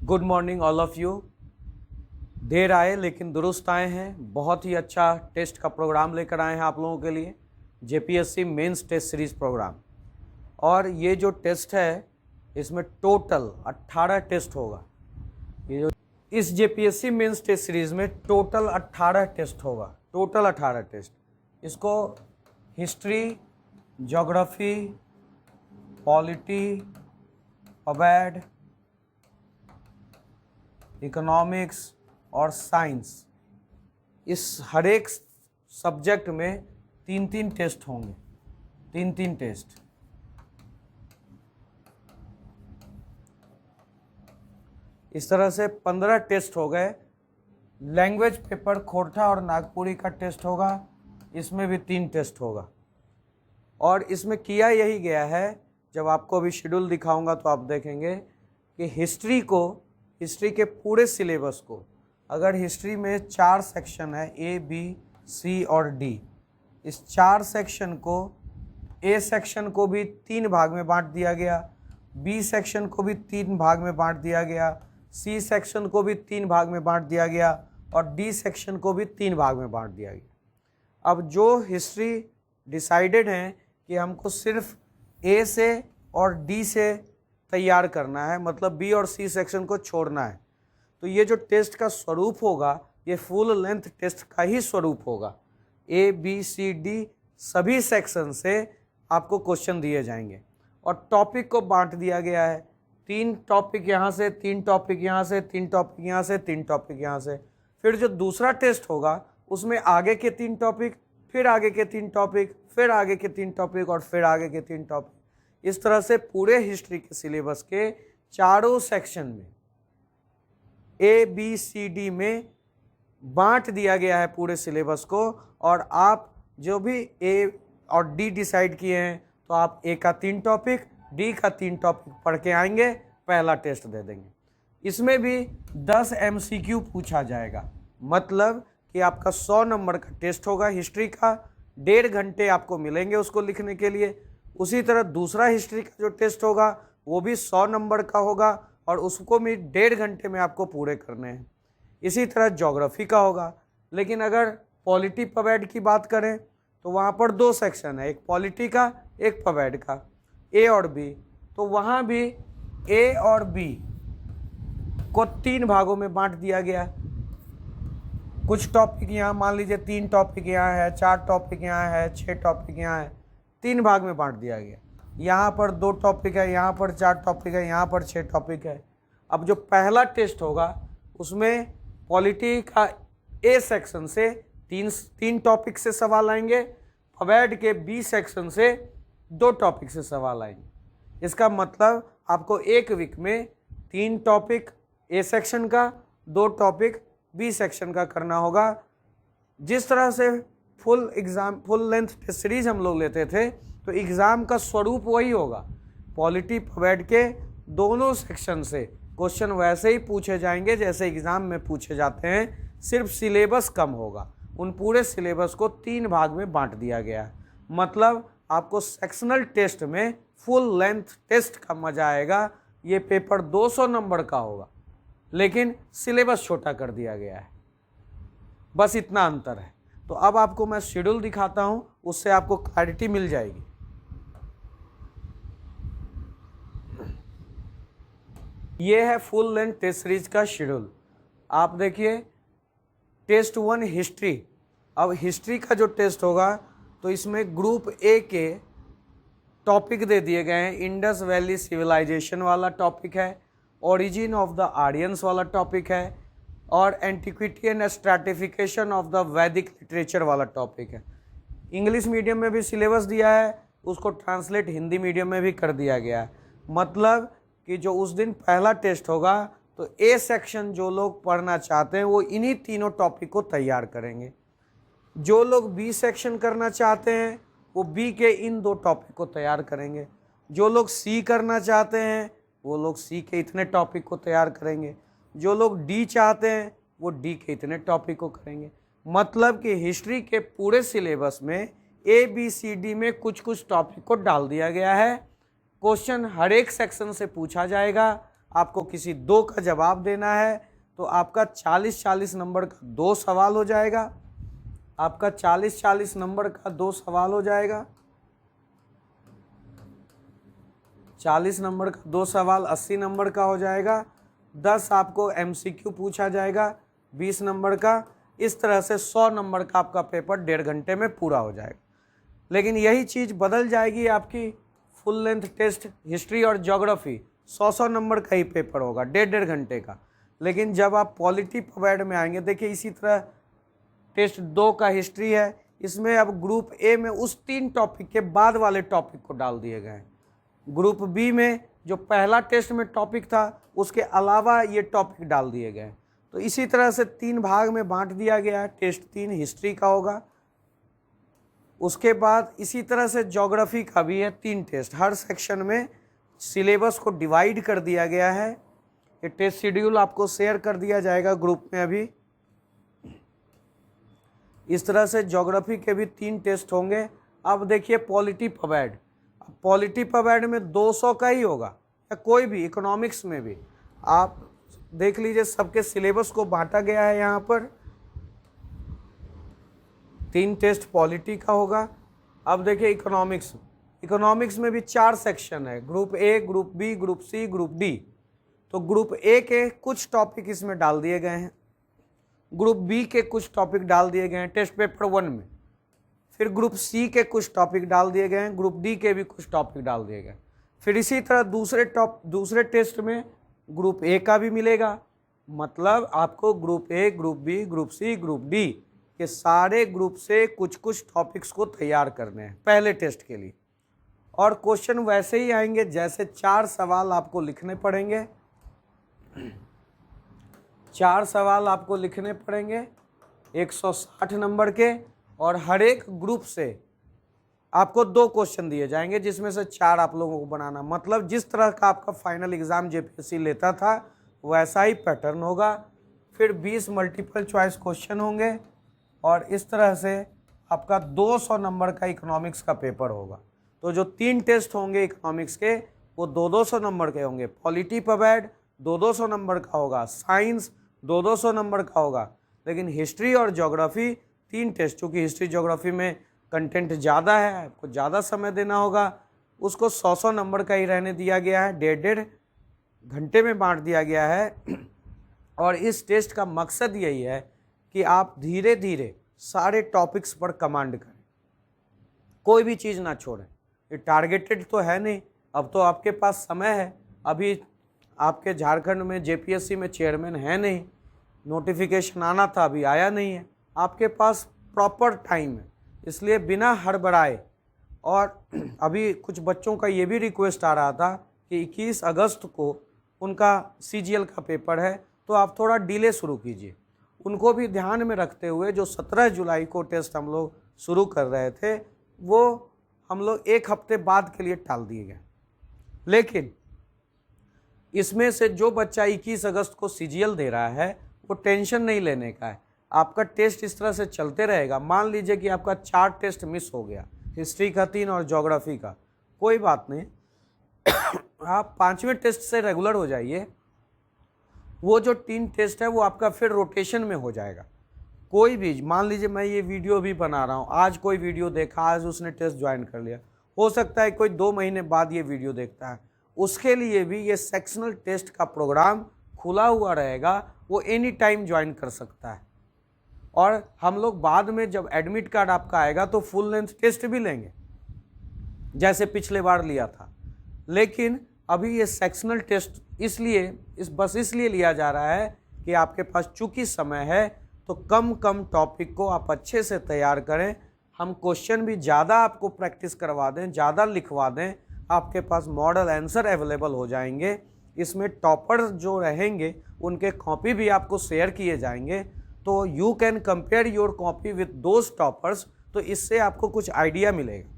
Good morning all of you. देर आए लेकिन दुरुस्त आए हैं। बहुत ही अच्छा टेस्ट का प्रोग्राम लेकर आए हैं आप लोगों के लिए, JPSC mains test series program. और ये जो टेस्ट है इसमें टोटल 18 टेस्ट होगा। ये जो इस जेपीएससी मेंस टेस्ट सीरीज़ में टोटल 18 टेस्ट होगा, टोटल 18 टेस्ट। इसको हिस्ट्री, ज्योग्राफी, पॉलिटी, पबैड, इकोनॉमिक्स और साइंस, इस हर एक सब्जेक्ट में 3-3 टेस्ट होंगे, 3-3 टेस्ट। इस तरह से 15 टेस्ट हो गए। लैंग्वेज पेपर खोरठा और नागपुरी का टेस्ट होगा, इसमें भी 3 टेस्ट होगा। और इसमें किया यही गया है, जब आपको अभी शेड्यूल दिखाऊंगा तो आप देखेंगे कि हिस्ट्री के पूरे सिलेबस को, अगर हिस्ट्री में 4 सेक्शन है A, B, C और D, इस 4 सेक्शन को A सेक्शन को भी 3 भाग में बांट दिया गया, B सेक्शन को भी 3 भाग में बांट दिया गया, C सेक्शन को भी 3 भाग में बांट दिया गया और D सेक्शन को भी 3 भाग में बांट दिया गया। अब जो हिस्ट्री डिसाइडेड है कि हमको सिर्फ A से और D से तैयार करना है, मतलब B और C सेक्शन को छोड़ना है, तो ये जो टेस्ट का स्वरूप होगा ये फुल लेंथ टेस्ट का ही स्वरूप होगा। A, B, C, D सभी सेक्शन से आपको क्वेश्चन दिए जाएंगे और टॉपिक को बांट दिया गया है। 3 टॉपिक यहाँ से, 3 टॉपिक यहाँ से, 3 टॉपिक यहाँ से, 3 टॉपिक यहाँ से। फिर जो दूसरा टेस्ट होगा उसमें आगे के 3 टॉपिक, फिर आगे के 3 टॉपिक, फिर आगे के 3 टॉपिक और फिर आगे के 3 टॉपिक। इस तरह से पूरे हिस्ट्री के सिलेबस के चारों सेक्शन में A, B, C, D में बांट दिया गया है पूरे सिलेबस को। और आप जो भी A और D डिसाइड किए हैं तो आप A का 3 टॉपिक, D का 3 टॉपिक पढ़ के आएंगे, पहला टेस्ट दे देंगे। इसमें भी 10 MCQ पूछा जाएगा, मतलब कि आपका 100 नंबर का टेस्ट होगा हिस्ट्री का। 1.5 घंटे आपको मिलेंगे उसको लिखने के लिए। उसी तरह दूसरा हिस्ट्री का जो टेस्ट होगा वो भी 100 नंबर का होगा और उसको भी 1.5 घंटे में आपको पूरे करने हैं। इसी तरह ज्योग्राफी का होगा। लेकिन अगर पॉलिटी पबैड की बात करें तो वहाँ पर 2 सेक्शन है, एक पॉलिटी का, एक पबैड का, A और B। तो वहाँ भी A और B को 3 भागों में बांट दिया गया। कुछ टॉपिक यहाँ मान लीजिए 3 टॉपिक यहाँ है, 4 टॉपिक यहाँ है, 6 टॉपिक यहाँ है, 3 भाग में बांट दिया गया। यहाँ पर 2 टॉपिक है, यहाँ पर 4 टॉपिक है, यहाँ पर 6 टॉपिक है। अब जो पहला टेस्ट होगा उसमें पॉलिटी का A सेक्शन से 3 टॉपिक से सवाल आएंगे, पबैड के B सेक्शन से 2 टॉपिक से सवाल आएंगे। इसका मतलब आपको एक वीक में 3 टॉपिक A सेक्शन का, 2 टॉपिक B सेक्शन का करना होगा। जिस तरह से फुल लेंथ टेस्ट सीरीज हम लोग लेते थे तो एग्ज़ाम का स्वरूप वही होगा। पॉलिटी पबैड के दोनों सेक्शन से क्वेश्चन वैसे ही पूछे जाएंगे जैसे एग्ज़ाम में पूछे जाते हैं, सिर्फ सिलेबस कम होगा। उन पूरे सिलेबस को 3 भाग में बांट दिया गया है। मतलब आपको सेक्शनल टेस्ट में फुल लेंथ टेस्ट का मजा आएगा। ये पेपर 200 नंबर का होगा लेकिन सिलेबस छोटा कर दिया गया है, बस इतना अंतर है। तो अब आपको मैं शेड्यूल दिखाता हूं, उससे आपको क्लैरिटी मिल जाएगी। ये है फुल लेंथ टेस्ट सीरीज का शेड्यूल। आप देखिए, टेस्ट 1 हिस्ट्री। अब हिस्ट्री का जो टेस्ट होगा तो इसमें ग्रुप A के टॉपिक दे दिए गए हैं। इंडस वैली सिविलाइजेशन वाला टॉपिक है, ओरिजिन ऑफ द आर्यंस वाला टॉपिक है और antiquity and stratification of the वैदिक लिटरेचर वाला टॉपिक है। इंग्लिश मीडियम में भी सिलेबस दिया है, उसको ट्रांसलेट हिंदी मीडियम में भी कर दिया गया है। मतलब कि जो उस दिन पहला टेस्ट होगा तो A सेक्शन जो लोग पढ़ना चाहते हैं वो इन्हीं तीनों टॉपिक को तैयार करेंगे। जो लोग B सेक्शन करना चाहते हैं वो B के इन 2 टॉपिक को तैयार करेंगे। जो लोग C करना चाहते हैं वो लोग C के इतने टॉपिक को तैयार करेंगे। जो लोग D चाहते हैं वो D के इतने टॉपिक को करेंगे। मतलब कि हिस्ट्री के पूरे सिलेबस में ABCD में कुछ कुछ टॉपिक को डाल दिया गया है। क्वेश्चन हर एक सेक्शन से पूछा जाएगा। आपको किसी दो का जवाब देना है तो आपका 40-40 नंबर का दो सवाल हो जाएगा। आपका 40-40 नंबर का दो सवाल हो जाएगा। 40 नंबर का दो सवाल 80 नंबर का हो जाएगा। 10 आपको MCQ पूछा जाएगा 20 नंबर का। इस तरह से 100 नंबर का आपका पेपर 1.5 घंटे में पूरा हो जाएगा। लेकिन यही चीज़ बदल जाएगी, आपकी फुल लेंथ टेस्ट हिस्ट्री और ज्योग्राफी 100 नंबर का ही पेपर होगा 1.5 घंटे का। लेकिन जब आप पॉलिटी पॉवेड में आएंगे, देखिए इसी तरह टेस्ट 2 का हिस्ट्री है, इसमें अब ग्रुप ए में उस 3 टॉपिक के बाद वाले टॉपिक को डाल दिए गए हैं। ग्रुप बी में जो पहला टेस्ट में टॉपिक था उसके अलावा ये टॉपिक डाल दिए गए। तो इसी तरह से 3 भाग में बांट दिया गया है। टेस्ट 3 हिस्ट्री का होगा, उसके बाद इसी तरह से ज्योग्राफी का भी है 3 टेस्ट। हर सेक्शन में सिलेबस को डिवाइड कर दिया गया है। ये टेस्ट शेड्यूल आपको शेयर कर दिया जाएगा ग्रुप में अभी। इस तरह से ज्योग्राफी के भी 3 टेस्ट होंगे। अब देखिए पॉलिटी पॉवेड, पॉलिटी पॉवेड में 200 का ही होगा, या कोई भी इकोनॉमिक्स में भी आप देख लीजिए, सबके सिलेबस को बांटा गया है यहाँ पर। 3 टेस्ट पॉलिटी का होगा। अब देखिए इकोनॉमिक्स, इकोनॉमिक्स में भी 4 सेक्शन है, group A, group B, group C, group D. तो ग्रुप ए के कुछ टॉपिक इसमें डाल दिए गए हैं, ग्रुप बी के कुछ टॉपिक डाल दिए गए हैं टेस्ट पेपर 1 में, फिर ग्रुप सी के कुछ टॉपिक डाल दिए गए हैं, ग्रुप डी के भी कुछ टॉपिक डाल दिए गए। फिर इसी तरह दूसरे टेस्ट में ग्रुप ए का भी मिलेगा। मतलब आपको group A, group B, group C, group D के सारे ग्रुप से कुछ कुछ टॉपिक्स को तैयार करने हैं पहले टेस्ट के लिए। और क्वेश्चन वैसे ही आएंगे जैसे 4 सवाल आपको लिखने पड़ेंगे। 4 सवाल आपको लिखने पड़ेंगे 160 नंबर के, और हर एक ग्रुप से आपको 2 क्वेश्चन दिए जाएंगे जिसमें से 4 आप लोगों को बनाना। मतलब जिस तरह का आपका फाइनल एग्जाम JPSC लेता था वैसा ही पैटर्न होगा। फिर 20 मल्टीपल चॉइस क्वेश्चन होंगे, और इस तरह से आपका 200 नंबर का इकोनॉमिक्स का पेपर होगा। तो जो 3 टेस्ट होंगे इकोनॉमिक्स के वो 200 नंबर के होंगे। पॉलिटी पॉवेड 200 नंबर का होगा, साइंस 200 नंबर का होगा। लेकिन हिस्ट्री और ज्योग्राफी 3 टेस्ट, चूँकि हिस्ट्री ज्योग्राफी में कंटेंट ज़्यादा है, आपको ज़्यादा समय देना होगा, उसको 100 नंबर का ही रहने दिया गया है। 1.5 घंटे में बांट दिया गया है। और इस टेस्ट का मकसद यही है कि आप धीरे धीरे सारे टॉपिक्स पर कमांड करें, कोई भी चीज़ ना छोड़ें। ये टारगेटेड तो है नहीं, अब तो आपके पास समय है। अभी आपके झारखंड में JPSC में चेयरमैन है नहीं, नोटिफिकेशन आना था अभी आया नहीं है, आपके पास प्रॉपर टाइम है। इसलिए बिना हड़बड़ाए, और अभी कुछ बच्चों का ये भी रिक्वेस्ट आ रहा था कि 21 अगस्त को उनका CGL का पेपर है, तो आप थोड़ा डिले शुरू कीजिए। उनको भी ध्यान में रखते हुए जो 17 जुलाई को टेस्ट हम लोग शुरू कर रहे थे वो हम लोग 1 हफ्ते बाद के लिए टाल दिए गए। लेकिन इसमें से जो बच्चा 21 अगस्त को CGL दे रहा है वो टेंशन नहीं लेने का है। आपका टेस्ट इस तरह से चलते रहेगा। मान लीजिए कि आपका 4 टेस्ट मिस हो गया, हिस्ट्री का 3 और ज्योग्राफी का, कोई बात नहीं, आप 5वें टेस्ट से रेगुलर हो जाइए। वो जो 3 टेस्ट है वो आपका फिर रोटेशन में हो जाएगा। कोई भी, मान लीजिए मैं ये वीडियो भी बना रहा हूँ, आज कोई वीडियो देखा, आज उसने टेस्ट ज्वाइन कर लिया, हो सकता है कोई 2 महीने बाद ये वीडियो देखता है, उसके लिए भी ये सेक्शनल टेस्ट का प्रोग्राम खुला हुआ रहेगा, वो एनी टाइम ज्वाइन कर सकता है। और हम लोग बाद में जब एडमिट कार्ड आपका आएगा तो फुल लेंथ टेस्ट भी लेंगे जैसे पिछले बार लिया था। लेकिन अभी ये सेक्शनल टेस्ट इसलिए लिया जा रहा है कि आपके पास चूंकि समय है तो कम टॉपिक को आप अच्छे से तैयार करें। हम क्वेश्चन भी ज़्यादा आपको प्रैक्टिस करवा दें, ज़्यादा लिखवा दें, आपके पास मॉडल आंसर अवेलेबल हो जाएंगे। इसमें टॉपर जो रहेंगे उनके कॉपी भी आपको शेयर किए जाएंगे, तो you can compare your copy with those toppers. तो इससे आपको कुछ आइडिया मिलेगा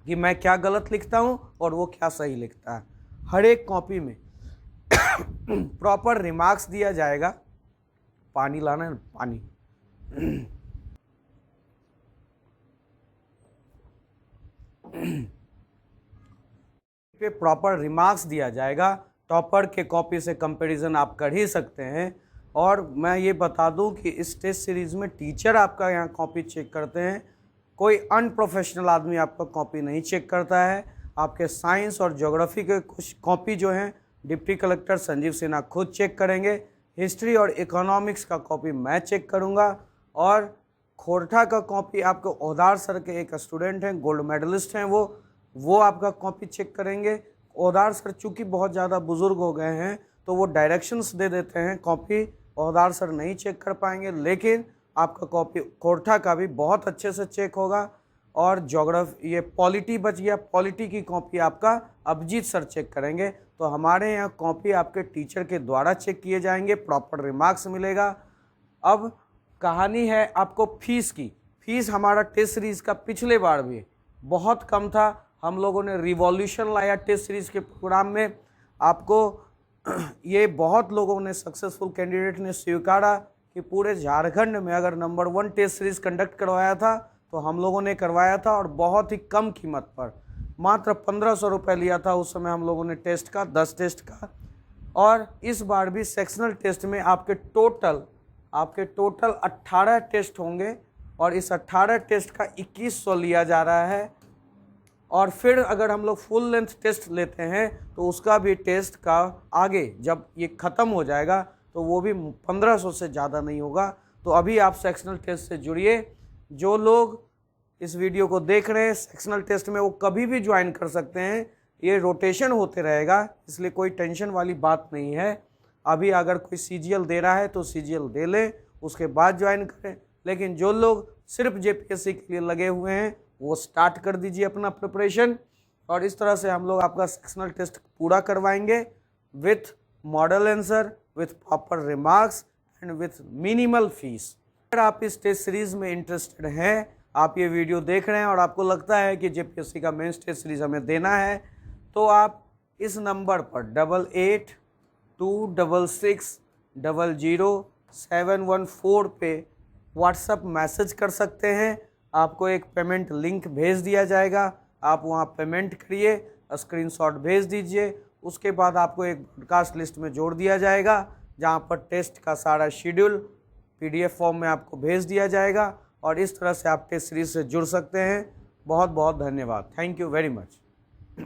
कि मैं क्या गलत लिखता हूँ और वो क्या सही लिखता है। हर एक कॉपी में प्रॉपर रिमार्क्स दिया जाएगा। पानी लाना है, पानी। पे प्रॉपर रिमार्क्स दिया जाएगा, टॉपर के कॉपी से कंपैरिजन आप कर ही सकते हैं। और मैं ये बता दूं कि इस टेस्ट सीरीज़ में टीचर आपका यहाँ कॉपी चेक करते हैं, कोई अनप्रोफेशनल आदमी आपका कॉपी नहीं चेक करता है। आपके साइंस और ज्योग्राफी के कुछ कॉपी जो हैं डिप्टी कलेक्टर संजीव सिन्हा खुद चेक करेंगे। हिस्ट्री और इकोनॉमिक्स का कॉपी मैं चेक करूँगा। और खोरठा का कॉपी आपके ओदार सर के एक स्टूडेंट हैं, गोल्ड मेडलिस्ट हैं, वो आपका कॉपी चेक करेंगे। ओदार सर चूँकि बहुत ज़्यादा बुज़ुर्ग हो गए हैं तो वो डायरेक्शंस दे देते हैं, कॉपी ओदार सर नहीं चेक कर पाएंगे, लेकिन आपका कॉपी खोरठा का भी बहुत अच्छे से चेक होगा। और ज्योग्राफी, ये पॉलिटी बच गया, पॉलिटी की कॉपी आपका अभिजीत सर चेक करेंगे। तो हमारे यहाँ कॉपी आपके टीचर के द्वारा चेक किए जाएंगे, प्रॉपर रिमार्क्स मिलेगा। अब कहानी है आपको फीस की। फीस हमारा टेस्ट सीरीज़ का पिछले बार भी बहुत कम था। हम लोगों ने रिवॉल्यूशन लाया टेस्ट सीरीज़ के प्रोग्राम में। आपको ये बहुत लोगों ने, सक्सेसफुल कैंडिडेट ने स्वीकारा कि पूरे झारखंड में अगर नंबर 1 टेस्ट सीरीज़ कंडक्ट करवाया था तो हम लोगों ने करवाया था, और बहुत ही कम कीमत पर, मात्र 1500 रुपये लिया था उस समय हम लोगों ने टेस्ट का, 10 टेस्ट का। और इस बार भी सेक्शनल टेस्ट में आपके टोटल 18 टेस्ट होंगे, और इस 18 टेस्ट का 2100 लिया जा रहा है। और फिर अगर हम लोग फुल लेंथ टेस्ट लेते हैं तो उसका भी टेस्ट का आगे जब ये ख़त्म हो जाएगा तो वो भी 1500 से ज़्यादा नहीं होगा। तो अभी आप सेक्शनल टेस्ट से जुड़िए। जो लोग इस वीडियो को देख रहे हैं सेक्शनल टेस्ट में, वो कभी भी ज्वाइन कर सकते हैं, ये रोटेशन होते रहेगा, इसलिए कोई टेंशन वाली बात नहीं है। अभी अगर कोई CGL दे रहा है तो CGL दे ले, उसके बाद ज्वाइन करें। लेकिन जो लोग सिर्फ JPSC के लिए लगे हुए हैं वो स्टार्ट कर दीजिए अपना प्रिपरेशन। और इस तरह से हम लोग आपका सेक्शनल टेस्ट पूरा करवाएंगे with model answer, with proper remarks and with minimal fees. अगर आप इस टेस्ट सीरीज़ में इंटरेस्टेड हैं, आप ये वीडियो देख रहे हैं और आपको लगता है कि JPSC का मेंस टेस्ट सीरीज़ हमें देना है, तो आप इस नंबर पर 8826600714 पे व्हाट्सएप मैसेज कर सकते हैं। आपको एक पेमेंट लिंक भेज दिया जाएगा, आप वहाँ पेमेंट करिए, स्क्रीनशॉट भेज दीजिए। उसके बाद आपको एक ब्रॉडकास्ट लिस्ट में जोड़ दिया जाएगा जहाँ पर टेस्ट का सारा शेड्यूल PDF फॉर्म में आपको भेज दिया जाएगा। और इस तरह से आप टेस्ट सीरीज से जुड़ सकते हैं। बहुत बहुत धन्यवाद। Thank you very much.